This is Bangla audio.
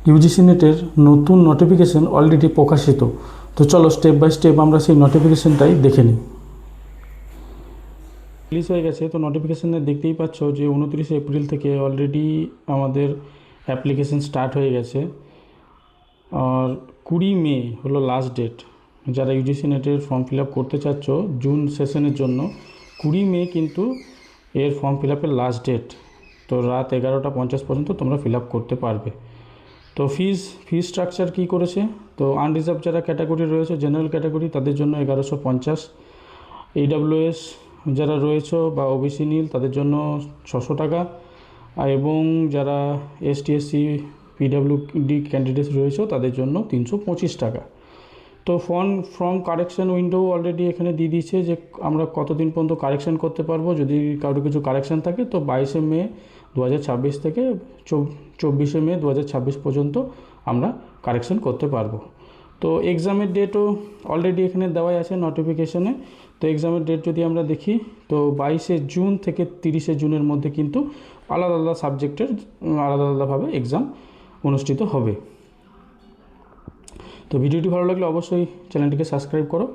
ইউজিসি নেটের নতুন নোটিফিকেশান অলরেডি প্রকাশিত। তো চলো স্টেপ বাই স্টেপ আমরা সেই নোটিফিকেশানটাই দেখে নিই। রিলিজ হয়ে গেছে, তো নোটিফিকেশানে দেখতেই পাচ্ছ যে 29 এপ্রিল থেকে অলরেডি আমাদের অ্যাপ্লিকেশান স্টার্ট হয়ে গেছে। আর 20 মে হলো লাস্ট ডেট। যারা ইউজিসি নেটের ফর্ম ফিল আপ করতে চাচ্ছ জুন সেশনের জন্য, 20 মে কিন্তু এর ফর্ম ফিল আপের লাস্ট ডেট। তো রাত 11:50 পর্যন্ত তোমরা ফিল আপ করতে পারবে। তো ফিস স্ট্রাকচার কী করেছে, তো আনরিজার্ভ যারা ক্যাটাগরি রয়েছে জেনারেল ক্যাটাগরি তাদের জন্য 1150, AWS যারা রয়েছে বা ওবিসি নীল তাদের জন্য 600 টাকা, এবং যারা ST SC PWD ক্যান্ডিডেটস রয়েছে তাদের জন্য 325 টাকা। তো ফর্ম কারেকশান উইন্ডো অলরেডি এখানে দিয়ে দিয়েছে যে আমরা কতদিন পর্যন্ত কারেকশান করতে পারবো। যদি কারোর কিছু কারেকশান থাকে তো 22 মে 2026 থেকে 24 মে 2026 পর্যন্ত আমরা কারেকশান করতে পারবো। তো এক্সামের ডেটও অলরেডি এখানে দেওয়াই আছে নোটিফিকেশানে। তো এক্সামের ডেট যদি আমরা দেখি তো 22 জুন থেকে 30 জুনের মধ্যে কিন্তু আলাদা আলাদা সাবজেক্টের আলাদা আলাদাভাবে এক্সাম অনুষ্ঠিত হবে। তো ভিডিওটি ভালো লাগলে অবশ্যই চ্যানেলটিকে সাবস্ক্রাইব করো।